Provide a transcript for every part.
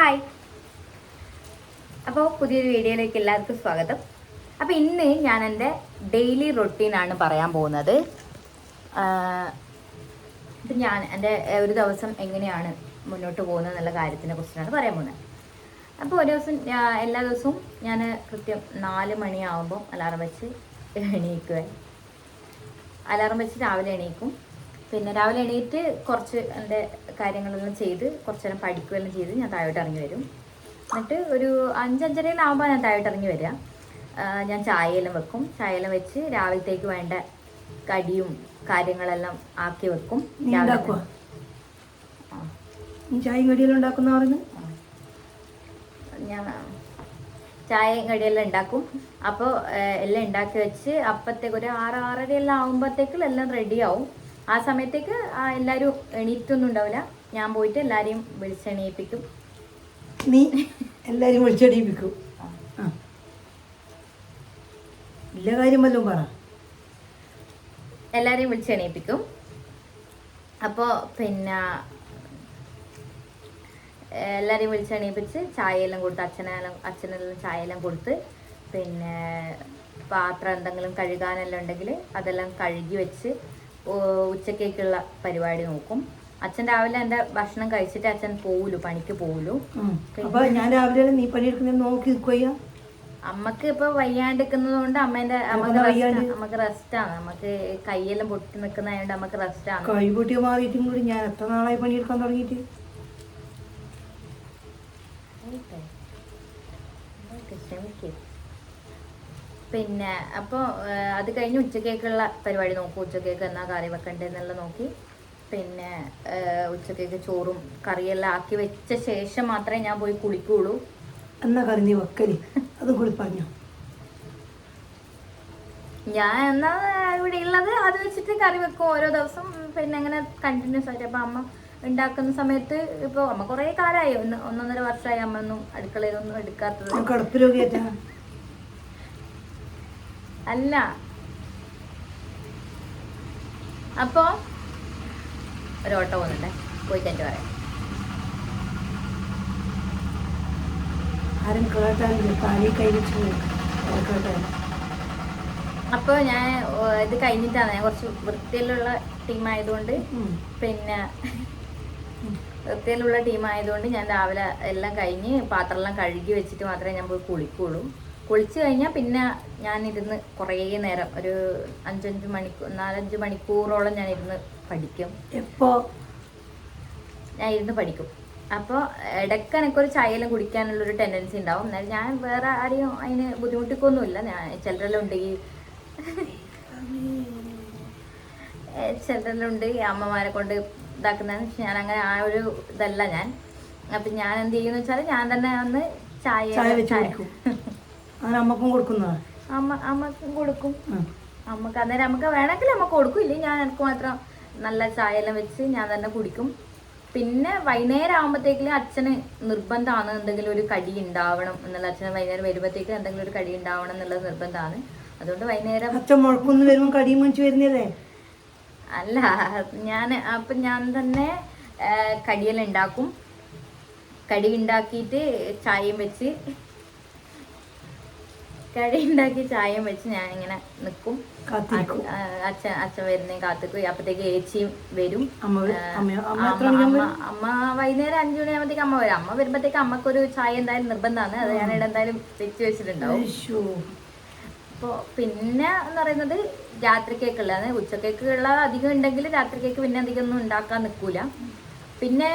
Hi. അപ്പോൾ പുതിയൊരു വീഡിയോയിലേക്ക് എല്ലാവർക്കും സ്വാഗതം. അപ്പോൾ ഇന്ന് ഞാൻ എൻ്റെ ഡെയിലി റൊട്ടീനാണ് പറയാൻ പോകുന്നത്. ഇപ്പം ഞാൻ എൻ്റെ ഒരു ദിവസം എങ്ങനെയാണ് മുന്നോട്ട് പോകുന്നത് എന്നുള്ള കാര്യത്തിനെ കുറിച്ചാണ് പറയാൻ പോകുന്നത്. അപ്പോൾ ഒരു ദിവസം എല്ലാ ദിവസവും ഞാൻ കൃത്യം 4 മണിയാകുമ്പോൾ അലാറം വെച്ച് എണീക്കുക. അലാറം വെച്ച് രാവിലെ എണീക്കും. പിന്നെ രാവിലെ എണീറ്റ് കുറച്ച് എൻ്റെ കാര്യങ്ങളെല്ലാം ചെയ്ത് കുറച്ച് നേരം പഠിക്കുകയെല്ലാം ചെയ്ത് ഞാൻ താഴോട്ട് ഇറങ്ങി വരും. എന്നിട്ട് ഒരു 5-5:30 ഞാൻ താഴോട്ട് ഇറങ്ങി വരിക. ഞാൻ ചായയെല്ലാം വെക്കും. ചായയെല്ലാം വെച്ച് രാവിലത്തേക്ക് വേണ്ട കടിയും കാര്യങ്ങളെല്ലാം ആക്കി വെക്കും. ചായയും കടിയെല്ലാം ഉണ്ടാക്കുന്ന ഞാൻ ചായയും കടിയെല്ലാം ഉണ്ടാക്കും. അപ്പോൾ എല്ലാം ഉണ്ടാക്കി വെച്ച് അപ്പത്തേക്ക് ഒരു 6-6:30 എല്ലാം ആകുമ്പോഴത്തേക്കും എല്ലാം റെഡിയാവും. ആ സമയത്തേക്ക് എല്ലാവരും എണീറ്റൊന്നും ഉണ്ടാവില്ല. ഞാൻ പോയിട്ട് എല്ലാവരെയും വിളിച്ചെണീപ്പിക്കും. നീ എല്ലാവരും വിളിച്ചെണീപ്പിക്കും? ഇല്ല കാര്യം വല്ലതും പറ. എല്ലാവരെയും വിളിച്ചെണീപ്പിക്കും. അപ്പോൾ പിന്നെ എല്ലാവരെയും വിളിച്ചെണീപ്പിച്ച് ചായയെല്ലാം കൊടുത്ത് അച്ഛനെല്ലാം ചായയെല്ലാം കൊടുത്ത് പിന്നെ പാത്രം എന്തെങ്കിലും കഴുകാനെല്ലാം ഉണ്ടെങ്കിൽ അതെല്ലാം കഴുകി വെച്ച് ഉച്ചക്കേക്കുള്ള പരിപാടി നോക്കും. അച്ഛൻ രാവിലെ എൻ്റെ ഭക്ഷണം കഴിച്ചിട്ട് അച്ഛൻ പോവുള്ളൂ, പണിക്ക് പോവുള്ളൂ. ഞാൻ രാവിലെ നീ പണിയെടുക്കുന്ന നോക്കി നിൽക്കുക. അമ്മക്ക് ഇപ്പൊ വയ്യാണ്ടിരിക്കുന്നത് കൊണ്ട് അമ്മക്ക് റെസ്റ്റാണ്. നമുക്ക് കൈയെല്ലാം പൊട്ടി നിൽക്കുന്നതുകൊണ്ട് നമുക്ക് റെസ്റ്റാണ്. കൈ പൊട്ടി മാറിയിട്ടും കൂടി ഞാൻ എത്ര നാളായി പണിയെടുക്കാൻ തുടങ്ങിയിട്ട്. പിന്നെ അപ്പോൾ അത് കഴിഞ്ഞ് ഉച്ചക്കേക്കുള്ള പരിപാടി നോക്കും. ഉച്ചക്കേക്ക് എന്നാ കറി വെക്കണ്ടെന്നെല്ലാം നോക്കി പിന്നെ ഉച്ചക്കേക്ക് ചോറും കറിയെല്ലാം ആക്കി വെച്ച ശേഷം മാത്രമേ ഞാൻ പോയി കുളിക്കുള്ളൂ. എന്നാ കറി നീ വെക്കല് അതും കൂടി പറഞ്ഞോ. ഞാൻ എന്നാ ഇവിടെ ഉള്ളത് അത് വെച്ചിട്ട് കറി വെക്കും ഓരോ ദിവസം. പിന്നെ അങ്ങനെ കണ്ടിന്യൂസ് ആയിട്ട്. അപ്പം അമ്മ ഉണ്ടാക്കുന്ന സമയത്ത് ഇപ്പോൾ അമ്മ കുറേ കാലമായി, 1-1.5 വർഷമായി അമ്മ ഒന്നും അടുക്കളയിലൊന്നും എടുക്കാത്തത്. അല്ല അപ്പോ ഒരു ഓട്ടോ പോകുന്നുണ്ടേ, പോയി കഴിഞ്ഞിട്ട് പറയാം. അപ്പോൾ ഞാൻ ഇത് കഴിഞ്ഞിട്ടാണ്. ഞാൻ കുറച്ച് വൃത്തിയിലുള്ള ടീമായതുകൊണ്ട് പിന്നെ വൃത്തിയിലുള്ള ടീമായതുകൊണ്ട് ഞാൻ രാവിലെ എല്ലാം കഴിഞ്ഞ് പാത്രമെല്ലാം കഴുകി വെച്ചിട്ട് മാത്രമേ ഞാൻ പോയി കുളിക്കുള്ളൂ. കുളിച്ച് കഴിഞ്ഞാൽ പിന്നെ ഞാൻ ഇരുന്ന് കുറേ നേരം ഒരു 4-5 മണിക്കൂറോളം ഞാൻ ഇരുന്ന് പഠിക്കും. ഞാൻ ഇരുന്ന് പഠിക്കും. അപ്പോൾ ഇടയ്ക്ക് എനിക്കൊരു ചായയെല്ലാം കുടിക്കാനുള്ളൊരു ടെൻഡൻസി ഉണ്ടാവും. എന്നാൽ ഞാൻ വേറെ ആരെയും അതിന് ബുദ്ധിമുട്ടിക്കൊന്നുമില്ല. ഞാൻ ചിലരെല്ലാം ഉണ്ടെങ്കിൽ അമ്മമാരെ കൊണ്ട് ഇതാക്കുന്നതെന്ന് വെച്ചാൽ ഞാൻ അങ്ങനെ ആ ഒരു ഇതല്ല ഞാൻ. അപ്പം ഞാൻ എന്ത് ചെയ്യുമെന്ന് വെച്ചാൽ ഞാൻ തന്നെ ഒന്ന് ചായ അമ്മക്കും കൊടുക്കുന്നതാ. അമ്മക്കും കൊടുക്കും. അമ്മക്ക് അന്നേരം നമുക്ക് വേണമെങ്കിൽ അമ്മക്ക് കൊടുക്കില്ലേ, ഞാൻ എനിക്ക് മാത്രം നല്ല ചായയെല്ലാം വെച്ച് ഞാൻ തന്നെ കുടിക്കും. പിന്നെ വൈകുന്നേരം ആകുമ്പോഴത്തേക്കും അച്ഛന് നിർബന്ധമാണ് എന്തെങ്കിലും ഒരു കടി ഉണ്ടാവണം എന്നുള്ള. അച്ഛന് വൈകുന്നേരം വരുമ്പോഴത്തേക്ക് എന്തെങ്കിലും ഒരു കടി ഉണ്ടാവണം എന്നുള്ളത് നിർബന്ധമാണ്. അതുകൊണ്ട് വൈകുന്നേരം അച്ഛൻ മുഴക്കൊന്നും വരുമ്പോൾ കടി മേടിച്ച് വരുന്നതേ അല്ല. അപ്പം ഞാൻ തന്നെ കടിയെല്ലാം ഉണ്ടാക്കും. കടി ഉണ്ടാക്കിയിട്ട് ചായയും വെച്ച് ഞാനിങ്ങനെ നിൽക്കും. അച്ഛൻ വരുന്നേ കാത്തിക്കും. അപ്പത്തേക്ക് ഏച്ചിയും വരും. അമ്മ വൈകുന്നേരം 5 മണിയാകുമ്പോഴത്തേക്ക് അമ്മ വരും. അമ്മ വരുമ്പോഴത്തേക്ക് അമ്മക്കൊരു ചായ എന്തായാലും നിർബന്ധമാണ്. അത് ഞാനിവിടെ എന്തായാലും വെച്ച് വെച്ചിട്ടുണ്ടാവും. അപ്പോൾ പിന്നെ എന്ന് പറയുന്നത് രാത്രിക്കേക്കുള്ളതാണ്. ഉച്ചക്കേക്കുള്ള അധികം ഉണ്ടെങ്കിൽ രാത്രിക്കേക്ക് പിന്നെ അധികം ഒന്നും ഉണ്ടാക്കാൻ നിൽക്കൂല. പിന്നെ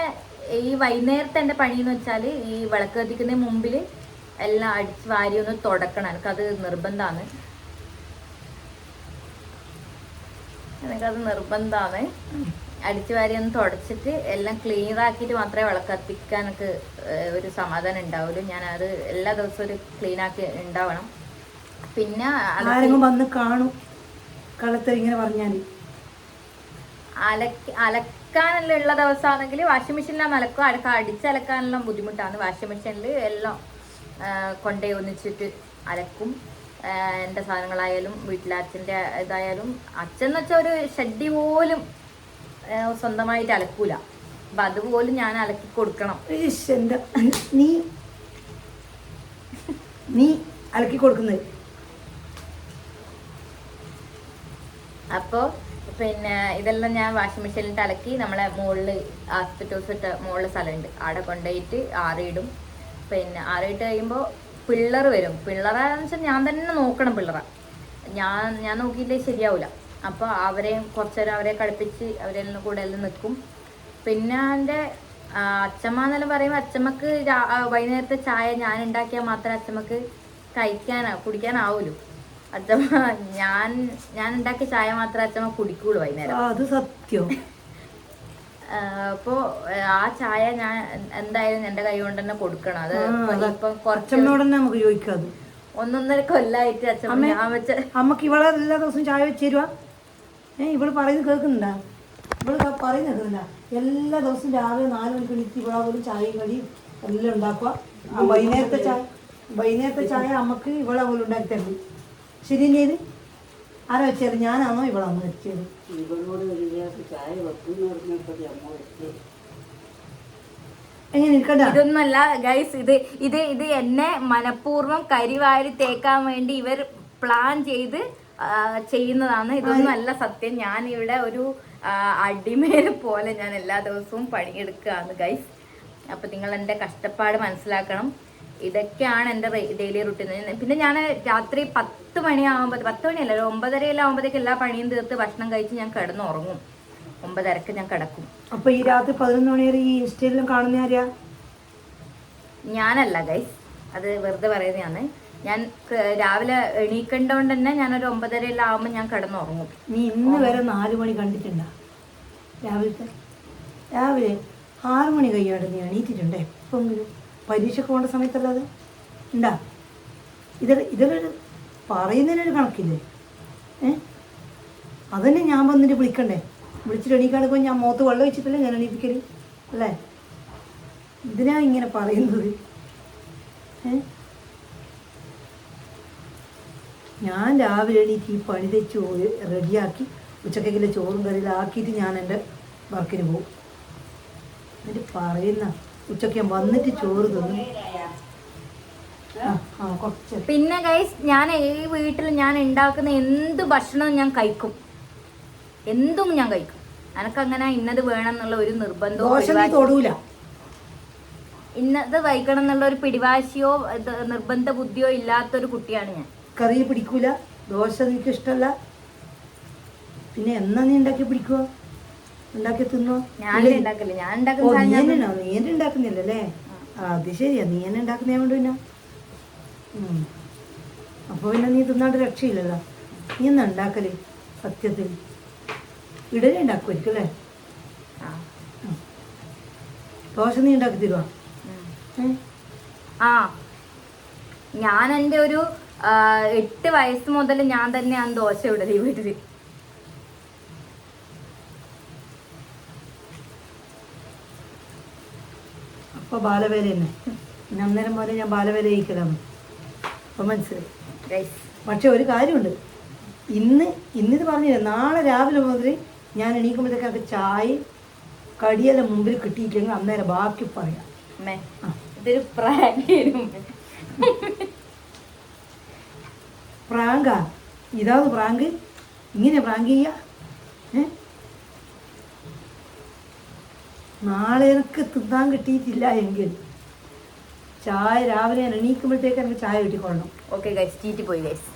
ഈ വൈകുന്നേരത്തെ എൻ്റെ പണിയെന്ന് വെച്ചാൽ ഈ വിളക്ക് കത്തിക്കുന്നതിന് മുമ്പിൽ എല്ലാം അടിച്ച് വാരി ഒന്ന് തുടക്കണം. എനിക്കത് നിർബന്ധമാണ്. അടിച്ചു വാരി ഒന്ന് തുടച്ചിട്ട് എല്ലാം ക്ലീൻ ആക്കിയിട്ട് മാത്രമേ വിളക്ക് കത്തിക്കാൻ എനിക്ക് ഒരു സമാധാനം ഉണ്ടാവുള്ളൂ. ഞാനത് എല്ലാ ദിവസവും ഒരു ക്ലീൻ ആക്കി ഉണ്ടാവണം. പിന്നെ വന്ന് കാണും ഇങ്ങനെ പറഞ്ഞാൽ അലക്കാനെല്ലാം ഉള്ള ദിവസമാണെങ്കിൽ വാഷിംഗ് മെഷീനിലാണ് അലക്കും. അടിച്ചലക്കാനെല്ലാം ബുദ്ധിമുട്ടാണ്. വാഷിംഗ് മെഷീനിൽ എല്ലാം കൊണ്ടേ ഒന്നിച്ചിട്ട് അലക്കും. എൻ്റെ സാധനങ്ങളായാലും വീട്ടിലെ അച്ഛൻ്റെ ഇതായാലും. അച്ഛൻ എന്ന് വെച്ചാൽ ഒരു ഷഡ്ഡി പോലും സ്വന്തമായിട്ട് അലക്കൂല. അപ്പൊ അതുപോലും ഞാൻ അലക്കി കൊടുക്കണം. ഈശ്ശ്, എൻ്റെ നീ നീ അലക്കി കൊടുക്കുന്നത്. അപ്പോൾ പിന്നെ ഇതെല്ലാം ഞാൻ വാഷിംഗ് മെഷീനിലിട്ട് അലക്കി നമ്മളെ മുകളിൽ ആസ്പെറ്റോസ് ഇട്ട മുകളിൽ സ്ഥലമുണ്ട്, അവിടെ കൊണ്ടുപോയിട്ട് ആറിയിടും. പിന്നെ ആറിയിട്ട് കഴിയുമ്പോൾ പിള്ളർ വരും. പിള്ളറാന്ന് വെച്ചാൽ ഞാൻ തന്നെ നോക്കണം. പിള്ളറ ഞാൻ നോക്കിയിട്ടേ ശരിയാവില്ല. അപ്പോൾ അവരെയും കുറച്ച് നേരം അവരെ കളിപ്പിച്ച് അവരെല്ലാം കൂടെ എല്ലാം നിൽക്കും. പിന്നെ എൻ്റെ അച്ഛമ്മ എന്നെല്ലാം പറയുമ്പോൾ അച്ഛമ്മക്ക് വൈകുന്നേരത്തെ ചായ ഞാൻ ഉണ്ടാക്കിയാൽ മാത്രമേ അച്ഛമ്മക്ക് കുടിക്കാനാവൂലൂ. അച്ഛമ്മ ഞാൻ ഉണ്ടാക്കിയ ചായ മാത്രമേ അച്ഛമ്മ കുടിക്കുള്ളൂ വൈകുന്നേരം. അത് സത്യം. അപ്പോൾ ആ ചായ ഞാൻ എന്തായാലും എൻ്റെ കൈ കൊണ്ട് തന്നെ കൊടുക്കണം. അത് ഇപ്പം അച്ഛമ്മയോട് തന്നെ നമുക്ക് ചോദിക്കാതെ 1.5 കൊല്ലായിട്ട് അച്ഛമ്മ ഞാൻ വെച്ച അമ്മക്ക് ഇവളെ എല്ലാ ദിവസവും ചായ വെച്ച് തരുവാ. ഇവള് പറയുന്നത് കേൾക്കുന്നുണ്ടാ? ഇവള് പറയുന്നത് കേൾക്കുന്നുണ്ടാ? എല്ലാ ദിവസവും രാവിലെ 4 മണിക്ക് എണീറ്റ് ഇവിടെ പോലും ചായയും കടിയും എല്ലാം ഉണ്ടാക്കുക. വൈകുന്നേരത്തെ ചായ അമ്മക്ക് ഇവളെ പോലും ഉണ്ടാക്കി തരുന്നു. ശരി തന്നെയത്? ആരാ വെച്ചത്? ഞാനാണോ ഇവളാണോ വെച്ചത്? എങ്ങനെ ഇരിക്കണ്ട? ഇതൊന്നുമല്ല ഗൈസ്, ഇത് എന്നെ മനഃപൂർവ്വം കരിവാരി തേക്കാൻ വേണ്ടി ഇവർ പ്ലാൻ ചെയ്ത് ചെയ്യുന്നതാണ്. ഇതൊന്നും അല്ല സത്യം. ഞാൻ ഇവിടെ ഒരു അടിമേനെ പോലെ ഞാൻ എല്ലാ ദിവസവും പണിയെടുക്കുകയാണ് ഗൈസ്. അപ്പൊ നിങ്ങൾ എൻ്റെ കഷ്ടപ്പാട് മനസ്സിലാക്കണം. ഇതൊക്കെയാണ് എൻ്റെ ഡെയിലി റുട്ടീൻ. പിന്നെ ഞാൻ രാത്രി 10 മണിയാകുമ്പോൾ, 10 മണിയല്ല, ഒരു 9:30 ആകുമ്പോഴത്തേക്ക് എല്ലാ പണിയും തീർത്ത് ഭക്ഷണം കഴിച്ച് ഞാൻ കിടന്നുറങ്ങും. 9:30 ഞാൻ കിടക്കും. അപ്പൊ ഈ രാത്രി 11 മണി വരെ ഈ ഇൻസ്റ്റയിലും കാണുന്ന ആരെയാ? ഞാനല്ല ഗൈസ്, അത് വെറുതെ പറയുന്നതാണ്. ഞാൻ രാവിലെ എണീക്കേണ്ടതുകൊണ്ട് തന്നെ ഞാനൊരു 9:30 ആകുമ്പോൾ ഞാൻ കിടന്നുറങ്ങും. നീ ഇന്ന് വരെ 4 മണി കണ്ടിട്ടുണ്ടാ? രാവിലെ 6 മണി കഴിയാണ്ട് നീ എണീറ്റിട്ടുണ്ടേ എപ്പോഴെങ്കിലും? പരീക്ഷയ്ക്ക് പോകേണ്ട സമയത്തല്ലാതെ ഉണ്ടാ? ഇതൊരു പറയുന്നതിനൊരു കണക്കില്ലേ? അതന്നെ ഞാൻ വന്നിട്ട് വിളിക്കണ്ടേ? വിളിച്ചിട്ട് എണീക്കാണ്ട് പോയി ഞാൻ മുഖത്ത് വെള്ളം വെച്ചിട്ടല്ലേ ഞാൻ എണീപ്പിക്കല് അല്ലേ? ഇതിനാ ഇങ്ങനെ പറയുന്നത്? ഞാൻ രാവിലെ എണീറ്റ് ഈ പണി തെച്ച് റെഡിയാക്കി ഉച്ചക്കേക്കിലെ ചോറും കറിയിലും ആക്കിയിട്ട് ഞാൻ എൻ്റെ വർക്കിന് പോകും. എന്നിട്ട് പറയുന്ന ഉച്ചക്ക് ഞാൻ വന്നിട്ട് ചോറ് തിന്നു. പിന്നെ ഗൈസ്, ഞാൻ ഈ വീട്ടിൽ ഞാൻ ഉണ്ടാക്കുന്ന എന്ത് ഭക്ഷണവും ഞാൻ കഴിക്കും. എന്തും ഞാൻ കഴിക്കും. എനക്കങ്ങനെ ഇന്നത് വേണം എന്നുള്ള ഒരു നിർബന്ധവും തൊടൂല. ഇന്നത് കഴിക്കണം എന്നുള്ള ഒരു പിടിവാശിയോ നിർബന്ധ ബുദ്ധിയോ ഇല്ലാത്തൊരു കുട്ടിയാണ് ഞാൻ. കറി പിടിക്കൂല, ദോശ നിനക്ക് ഇഷ്ടമല്ല, പിന്നെ എന്നാ നീ ഉണ്ടാക്കി പിടിക്കുവോ? ഉണ്ടാക്കി തിന്നോ? നീ ഉണ്ടാക്കുന്നില്ലല്ലേ? അത് ശരിയാ, നീ തന്നെ ഉണ്ടാക്കുന്നേ കൊണ്ട് പിന്നെ അപ്പൊ പിന്നെ നീ തിന്നാണ്ട് രക്ഷയില്ലല്ലോ. നീ എന്നാ ഉണ്ടാക്കല്? സത്യത്തിൽ ഇഡലി ഉണ്ടാക്കുമായിരിക്കും അല്ലേ? ദോശ നീ ഉണ്ടാക്കി തരുവാ? ഞാൻ എൻ്റെ ഒരു 8 വയസ്സ് മുതൽ ഞാൻ തന്നെയാണ് ദോശ ഇടല് ഈ വീട്ടില്. അപ്പൊ ബാലവേല തന്നെ. അന്നേരം പോലെ ഞാൻ ബാലവേല ചെയ്യിക്കലാണ്. അപ്പൊ മനസ്സിലായി. പക്ഷെ ഒരു കാര്യമുണ്ട്, ഇന്നിത് പറഞ്ഞില്ല, നാളെ രാവിലെ മുതൽ ഞാൻ എണീക്കുമ്പോഴത്തേക്ക് അത് ചായ കടിയെല്ലാം മുമ്പിൽ കിട്ടിയിട്ടെങ്കിൽ അന്നേരം ബാക്കി പറയാം. ഇതൊരു പ്രാങ്കാ? ഇതാണ് പ്രാങ്ക്? ഇങ്ങനെ പ്രാങ്ക് ചെയ്യാ? നാളെ എനിക്ക് തിന്നാൻ കിട്ടിയിട്ടില്ല എങ്കിൽ ചായ രാവിലെ ഞാൻ എണീക്കുമ്പോഴത്തേക്ക് എനിക്ക് ചായ കിട്ടിക്കൊള്ളണം. ഓക്കെ ഗൈസ്, ചീറ്റി പോയി ഗൈസ്.